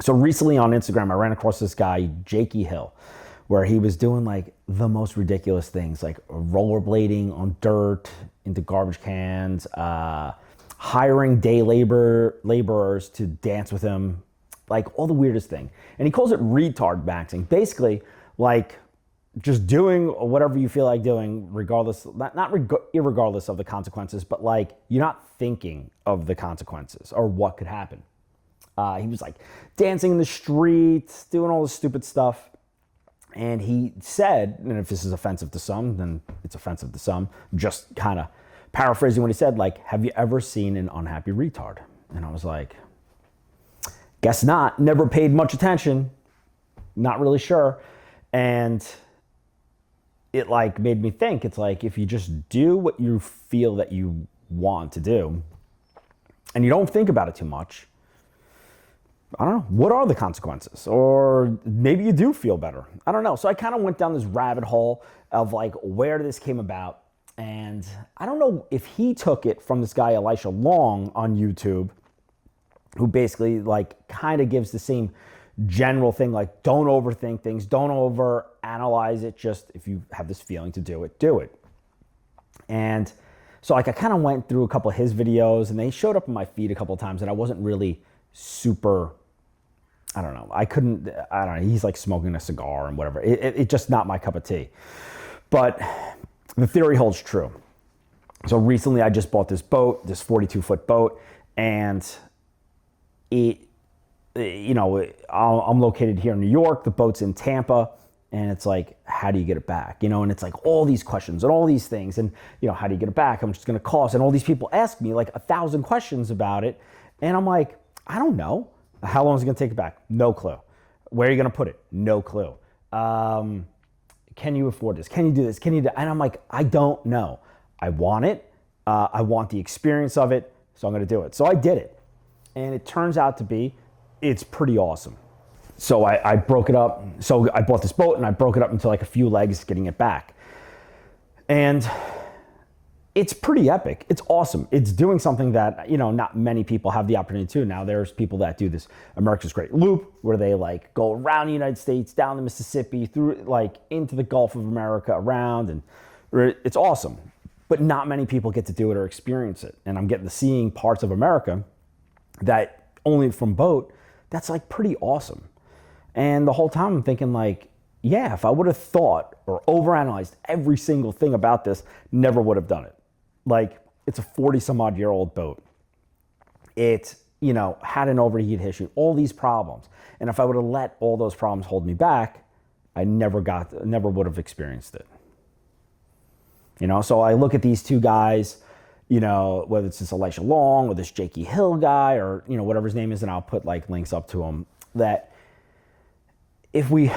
So recently on Instagram, I ran across this guy, Jakey Hill, where he was doing like the most ridiculous things, like rollerblading on dirt into garbage cans, hiring day laborers to dance with him, like all the weirdest thing. And he calls it retard maxing. Basically, like just doing whatever you feel like doing, regardless, irregardless of the consequences, but like you're not thinking of the consequences or what could happen. He was like dancing in the streets, doing all this stupid stuff. And he said, and if this is offensive to some, then it's offensive to some, just kind of paraphrasing what he said, like, have you ever seen an unhappy retard? And I was like, guess not. Never paid much attention. Not really sure. And it like made me think, it's like, if you just do what you feel that you want to do and you don't think about it too much, I don't know, what are the consequences? Or maybe you do feel better. I don't know. So I kind of went down this rabbit hole of like where this came about. And I don't know if he took it from this guy, Elisha Long on YouTube, who basically like kind of gives the same general thing, like don't overthink things, don't overanalyze it. Just if you have this feeling to do it, do it. And so like I kind of went through a couple of his videos and they showed up in my feed a couple of times and I wasn't really super, I don't know. I don't know. He's like smoking a cigar and whatever. It's just not my cup of tea. But the theory holds true. So recently I just bought this boat, this 42-foot boat, and I'm located here in New York. The boat's in Tampa, and it's like, how do you get it back? And it's like all these questions and all these things, and how do you get it back? How much it's going to cost? And all these people ask me like 1,000 questions about it, and I'm like, I don't know. How long is it going to take it back? No clue. Where are you going to put it? No clue. Can you afford this? Can you do this? Can you do? And I'm like, I don't know. I want it. I want the experience of it, so I'm going to do it. So I did it, and it turns out to be, it's pretty awesome. So I broke it up. So I bought this boat, and I broke it up into like a few legs, getting it back. And it's pretty epic. It's awesome. It's doing something that, not many people have the opportunity to. Now there's people that do this America's Great Loop where they like go around the United States, down the Mississippi, through like into the Gulf of America, around, and it's awesome. But not many people get to do it or experience it. And I'm getting to seeing parts of America that only from boat, that's like pretty awesome. And the whole time I'm thinking like, yeah, if I would have thought or overanalyzed every single thing about this, never would have done it. Like, it's a 40-some-odd-year-old boat. It, had an overheat issue, all these problems. And if I would have let all those problems hold me back, I never would have experienced it. So I look at these two guys, whether it's this Elisha Long or this Jakey Hill guy or, whatever his name is, and I'll put like links up to them, that if we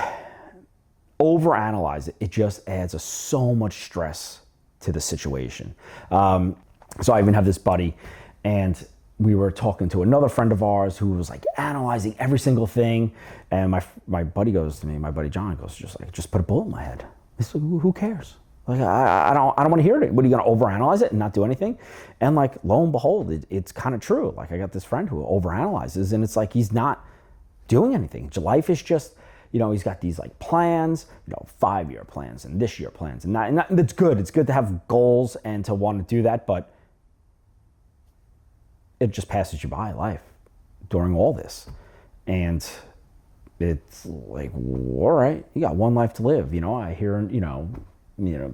overanalyze it, it just adds so much stress to the situation. So I even have this buddy, and we were talking to another friend of ours who was like analyzing every single thing. And my buddy goes to me, my buddy John goes, just put a bullet in my head. It's like, who cares? Like, I don't want to hear it. What are you going to overanalyze it and not do anything? And like, lo and behold, it's kind of true. Like, I got this friend who overanalyzes, and it's like he's not doing anything. Life is just, he's got these like plans, 5-year plans and this year plans, and that's good. It's good to have goals and to want to do that, but it just passes you by life during all this. And it's like, all right, you got one life to live. I hear,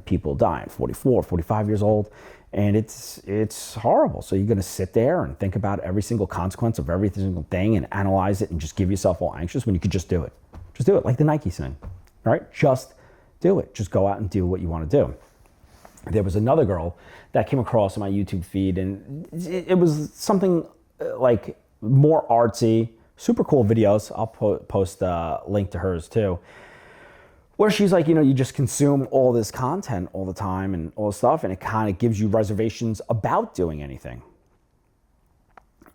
people dying 44, 45 years old, and it's horrible. So you're going to sit there and think about every single consequence of every single thing and analyze it and just give yourself all anxious when you could just do it. Just do it, like the Nike thing, right? Just do it. Just go out and do what you want to do. There was another girl that came across in my YouTube feed, and it was something like more artsy, super cool videos. I'll post a link to hers too, where she's like, you just consume all this content all the time and all this stuff, and it kind of gives you reservations about doing anything.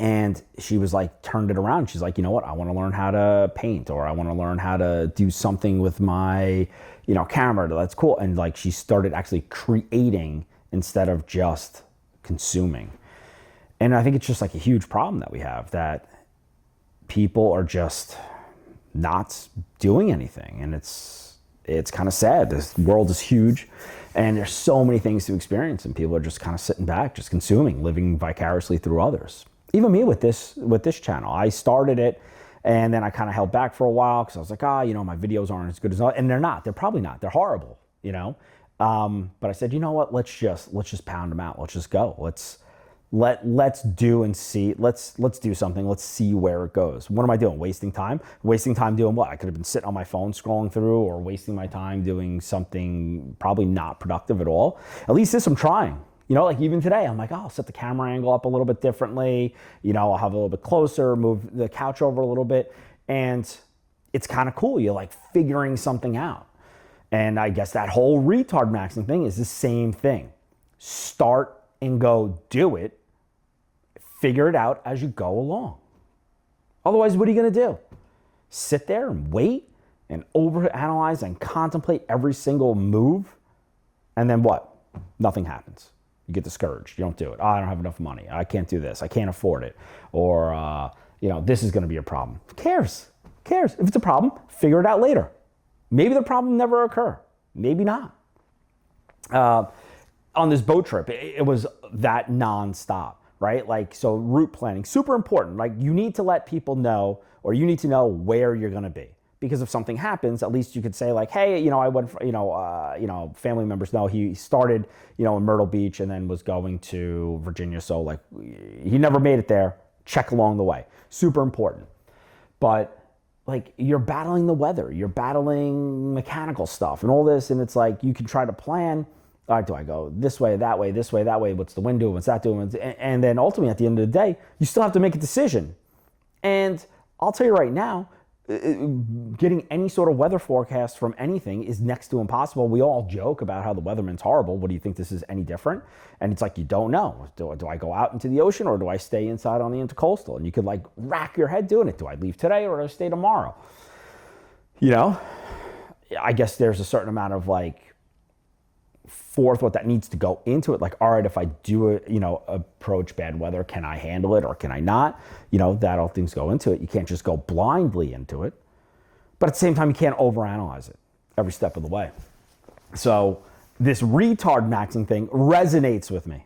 And she was like, turned it around. She's like, you know what? I want to learn how to paint, or I want to learn how to do something with my, camera. That's cool. And like, she started actually creating instead of just consuming. And I think it's just like a huge problem that we have, that people are just not doing anything. And it's kind of sad. This world is huge and there's so many things to experience, and people are just kind of sitting back, just consuming, living vicariously through others. Even me with this channel, I started it and then I kind of held back for a while because I was like, my videos aren't as good as, and they're not. They're probably not. They're horrible, But I said, you know what? Let's just pound them out. Let's just go. Let's do and see. Let's do something. Let's see where it goes. What am I doing? Wasting time? Wasting time doing what? I could have been sitting on my phone scrolling through, or wasting my time doing something probably not productive at all. At least this I'm trying. Like even today, I'm like, I'll set the camera angle up a little bit differently. I'll have it a little bit closer, move the couch over a little bit. And it's kind of cool. You're like figuring something out. And I guess that whole retardmaxxing thing is the same thing. Start and go do it. Figure it out as you go along. Otherwise, what are you going to do? Sit there and wait and overanalyze and contemplate every single move? And then what? Nothing happens. You get discouraged. You don't do it. I don't have enough money. I can't do this. I can't afford it. Or, this is going to be a problem. Who cares? Who cares? If it's a problem, figure it out later. Maybe the problem never occur. Maybe not. On this boat trip, it was that nonstop, right? Like, so route planning, super important. Like, you need to let people know, or you need to know where you're going to be. Because if something happens, at least you could say like, hey, I went, family members know he started, in Myrtle Beach and then was going to Virginia. So like, he never made it there. Check along the way. Super important. But like, you're battling the weather, you're battling mechanical stuff and all this. And it's like, you can try to plan, all right, do I go this way, that way, this way, that way? What's the wind doing? What's that doing? And then ultimately at the end of the day, you still have to make a decision. And I'll tell you right now, getting any sort of weather forecast from anything is next to impossible. We all joke about how the weatherman's horrible. What do you think this is any different? And it's like, you don't know. Do I go out into the ocean, or do I stay inside on the intercoastal? And you could like rack your head doing it. Do I leave today or do I stay tomorrow? I guess there's a certain amount of like forethought that needs to go into it. Like, all right, if I do approach bad weather, can I handle it or can I not? That all things go into it. You can't just go blindly into it. But at the same time, you can't overanalyze it every step of the way. So this retardmaxxing thing resonates with me.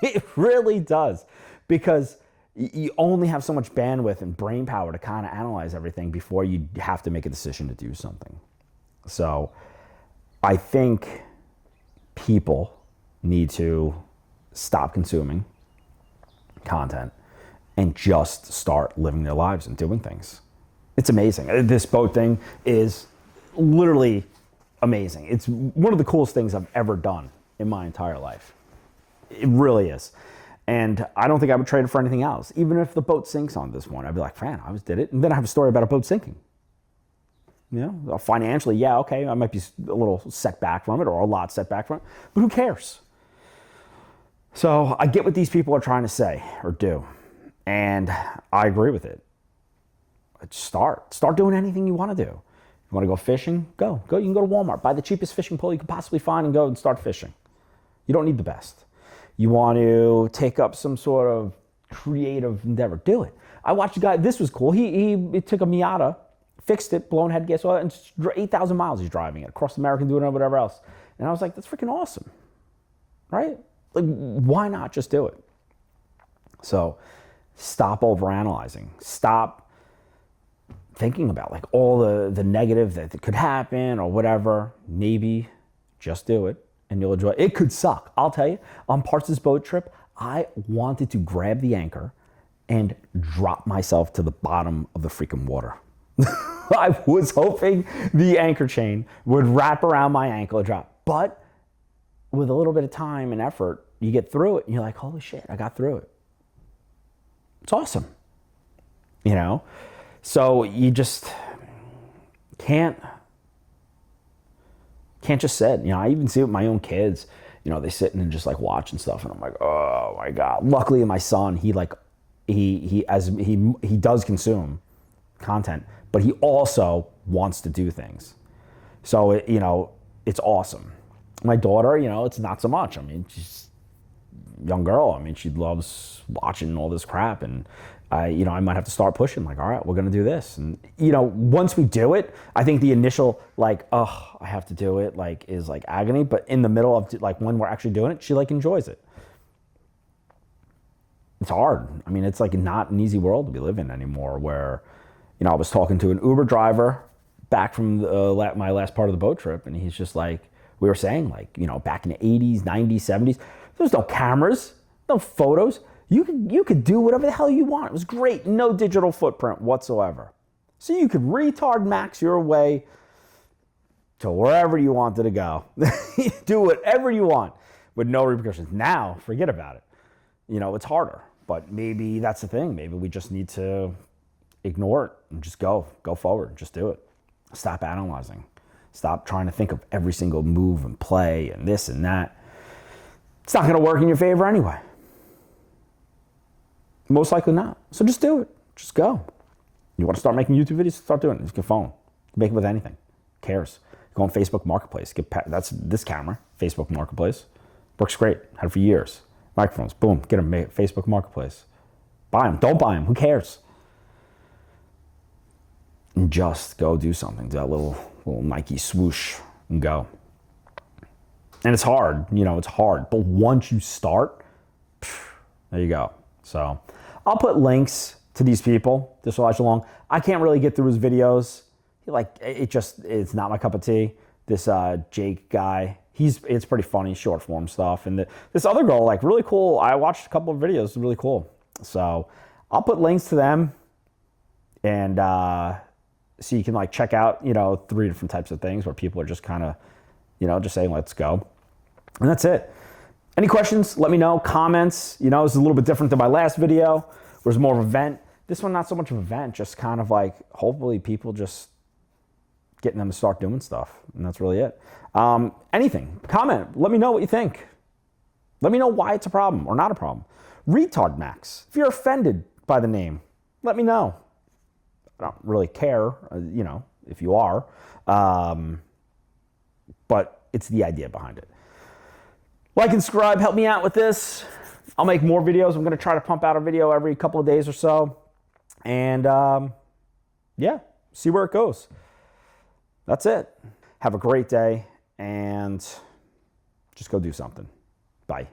It really does. Because you only have so much bandwidth and brain power to kind of analyze everything before you have to make a decision to do something. So I think people need to stop consuming content and just start living their lives and doing things. It's amazing. This boat thing is literally amazing. It's one of the coolest things I've ever done in my entire life. It really is. And I don't think I would trade it for anything else. Even if the boat sinks on this one, I'd be like, man, I just did it. And then I have a story about a boat sinking. Financially, yeah, okay, I might be a little set back from it, or a lot set back from it, but who cares? So I get what these people are trying to say or do, and I agree with it. Start doing anything you want to do. You want to go fishing? Go. You can go to Walmart, buy the cheapest fishing pole you can possibly find, and go and start fishing. You don't need the best. You want to take up some sort of creative endeavor? Do it. I watched a guy. This was cool. He took a Miata, fixed it, blown head gas oil, and 8,000 miles he's driving it across America, doing it, whatever else. And I was like, that's freaking awesome, right? Like, why not just do it? So stop overanalyzing. Stop thinking about like all the negative that could happen or whatever. Maybe just do it and you'll enjoy it. It could suck. I'll tell you, on parts of this boat trip, I wanted to grab the anchor and drop myself to the bottom of the freaking water. I was hoping the anchor chain would wrap around my ankle and drop. But with a little bit of time and effort, you get through it and you're like, holy shit, I got through it. It's awesome. So you just can't just sit. I even see it with my own kids. They sit and just like watching stuff, and I'm like, oh my God. Luckily, my son, he does consume content, but he also wants to do things. So it's awesome. My daughter, it's not so much. I mean, she's a young girl. I mean, she loves watching all this crap, and I might have to start pushing like, all right, we're going to do this. And, once we do it, I think the initial like, oh, I have to do it like is like agony. But in the middle of like when we're actually doing it, she like enjoys it. It's hard. I mean, it's like not an easy world to be living anymore where, I was talking to an Uber driver back from my last part of the boat trip. And he's just like, we were saying like, back in the 80s, 90s, 70s, there was no cameras, no photos. You could do whatever the hell you want. It was great. No digital footprint whatsoever. So you could retard max your way to wherever you wanted to go. Do whatever you want with no repercussions. Now, forget about it. It's harder. But maybe that's the thing. Maybe we just need to ignore it and just go forward. Just do it. Stop analyzing. Stop trying to think of every single move and play and this and that. It's not going to work in your favor anyway. Most likely not. So just do it. Just go. You want to start making YouTube videos? Start doing it. It's your phone. Make it with anything. Who cares? Go on Facebook Marketplace. That's this camera. Facebook Marketplace. Works great. Had it for years. Microphones. Boom. Get them. Facebook Marketplace. Buy them. Don't buy them. Who cares? And just go do something. Do that little Nike swoosh and go. And it's hard. It's hard. But once you start, there you go. So I'll put links to these people. This Elijah Long. I can't really get through his videos. It's not my cup of tea. This Jake guy, it's pretty funny, short form stuff. And this other girl, like really cool. I watched a couple of videos, really cool. So I'll put links to them, and so you can like check out, 3 different types of things where people are just kind of, just saying, let's go. And that's it. Any questions? Let me know. Comments. This is a little bit different than my last video, where it's more of an event. This one, not so much of an event, just kind of like, hopefully people just getting them to start doing stuff. And that's really it. Anything. Comment. Let me know what you think. Let me know why it's a problem or not a problem. Retard Max. If you're offended by the name, let me know. I don't really care, if you are. But it's the idea behind it. Like and subscribe, help me out with this. I'll make more videos. I'm going to try to pump out a video every couple of days or so. And see where it goes. That's it. Have a great day and just go do something. Bye.